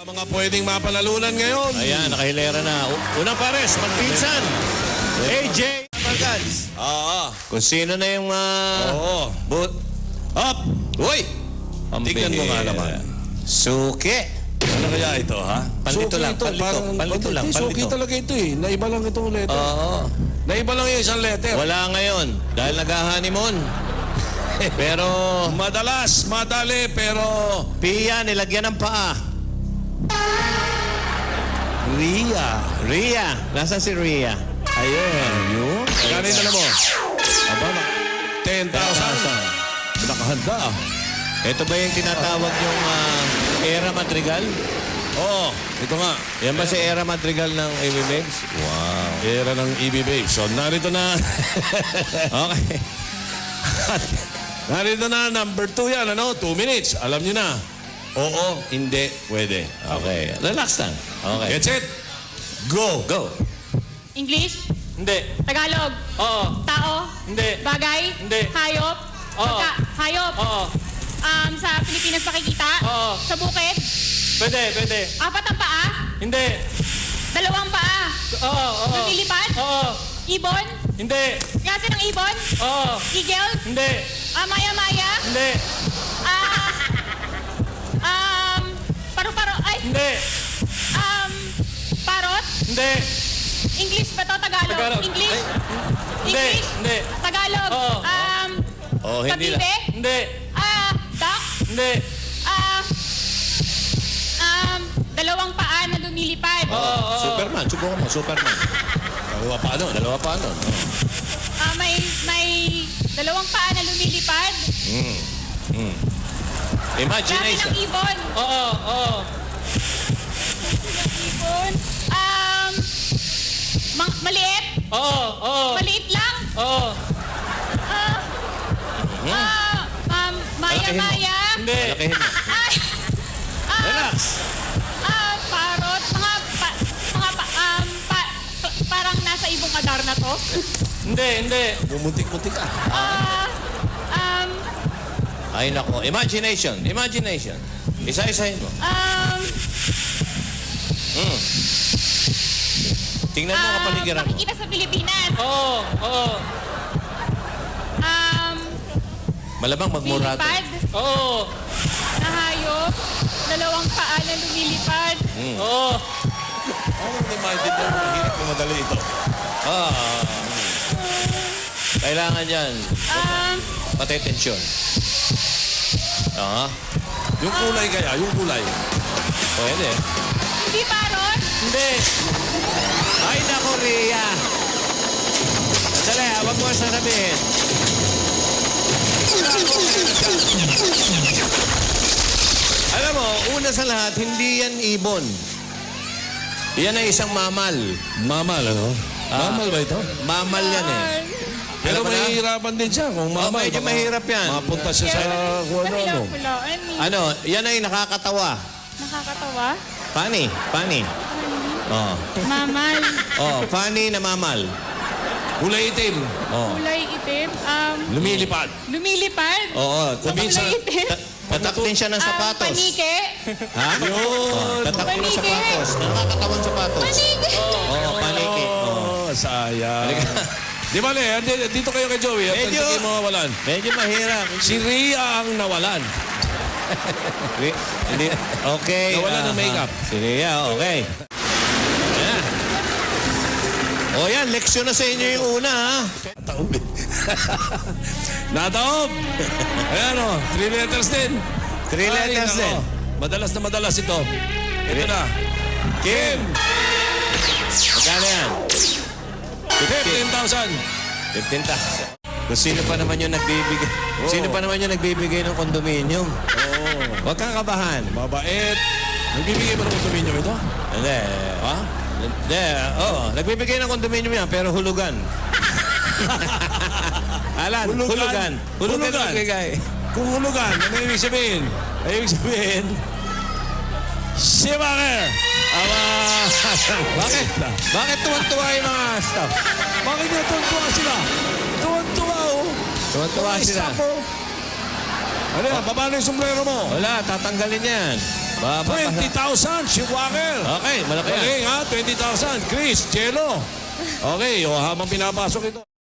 Mga pwedeng mapanalunan ngayon. Ayan, nakahilera na. Unang pares, magpinsan. AJ Margals. Oo. Kung sino na yung Oo. boot. Up! Uy! Tignan mo nga naman. Suki. Ano kaya ito, ha? Palito lang, Ito, palito lang, Suki palito. talaga ito eh. Naiba lang itong letter. Oo. Naiba lang yung isang letter. Wala ngayon, dahil nag-honeymoon. Pero, Madalas, madali, pero... Pia, nilagyan ng paa. Ria. Nasaan si Ria? Ayun. Kanin na mo. Aba, 10,000. Nakahanda ah. Ito ba yung tinatawag yung Era Madrigal? Oo, ito nga. Yan ba si Era Madrigal ng AB Babes? Wow. Era ng EB Babes. So, narito na. Okay. Narito na, number 2 yan, ano? 2 minutes. Alam nyo na. Oo, hindi, pwede. Okay. Relax lang. Okay. Get set. Go. Go. English? Hindi. Tagalog? Oo. Tao? Hindi. Bagay? Hindi. Hayop? Oo. Hayop? Oo. Sa Pilipinas makikita? Oo. Sa bukid? Pwede. 4 ang paa? Hindi. 2 paa? Oo. Lumilipad? Oo. Ibon? Hindi. Klase ng ibon? Oo. Eagle? Hindi. Maya-maya? Hindi. Paru-paro? Ay! Hindi. Parot? Hindi. English ba to? Tagalog? Tagalog. English? Ay. Hindi. English? Hindi. Tagalog? Oo. Oh, hindi Kabibe? lang. Hindi. Duck? Hindi. 2 paa na lumilipad. Oo. Superman. Subukan mo. Superman. Dalawa pa ano? Dalawa pa nun. May 2 paa na lumilipad. Klase Imagination. ng ibon. Oo. Klase ng ibon. Maliit. Oo. Maliit lang. Oo. Maya-maya. Hindi. Malakihin mo. Ay, Relax. parot. Parang nasa ibong adar na to. Hindi. Bumuntik-muntik ka. Ay, nako. Imagination. Isa-isahin mo. Tingnan mo kapaligiran mo. Makikita sa Pilipinas. Oo. Malamang magmurato. Lumilipad. Oo. Na hayop. 2 paa na lumilipad. Oo. Anong imagine mo? Hirap na madali ito. Kailangan yan. Pati tensyon. Yung kulay kaya, yung kulay. Pwede. Hindi parot. Hindi. Ay, nako, Ria. Sandali, wag mo sasabihin. Alam mo, una sa lahat, hindi yan ibon. Yan ay isang mamal. Mamal, ano? Mamal ba ito? Mamal yan eh. Pero Alam mo na? mahihirapan din siya kung mamal. medyo baka mahirap yan. Mapunta siya sa kung ano-ano. Pulaan eh. Ano, yan ay nakakatawa. Nakakatawa. Funny. Oh. Mamal. Funny na mamal. Kulay itim. Kulay itim. Lumilipad. Lumilipad. Oo. Minsan, Kulay itim. Tatak din siya ng sapatos. Panike. Ha? Yun. Tatak din ng Paniki. sapatos. Nakakatawang sapatos. Panike. Oo, paniki. Sayang. Di ba, dito kayo kay Joey. At Medyo- hindi kayo mawawalan. Medyo mahirap. Si Ria ang nawalan. Hindi. Okay. Nawalan ng makeup. Si Ria, okay. Ayan. O yan, leksyon na sa inyo yung una, ha? Taob eh. Nataob! Ayan o, 3 letters din. 3 letters Ay, din. nako. Madalas na madalas ito. Ito na. Kim! Magkano yan? 15,000. 15,000. Kung sino pa naman yung nagbibigay, sino pa naman yung nagbibigay ng kondominium? Huwag kang kabahan. Mabait. Nagbibigay ba ng kondominium ito? Hindi. Ha? Hindi. Nagbibigay ng kondominium yan, pero hulugan. Alan, hulugan. Hulugan ang nagbigay. Kung hulugan, ano ibig sabihin? Ay, ibig sabihin, si Baker! Bakit? Bakit tuwan-tuwa yung mga staff? Bakit nga tuwan-tuwa sila? Tuwan-tuwa, oh. Tuwan-tuwa Mga sila. staff, oh. Ano yan? Baba na yung sombrero mo. Wala, tatanggalin yan. 20,000, si Walker. Okay, malaki yan. Galing ha, 20,000. Chris, Jello. Okay, o habang pinapasok ito.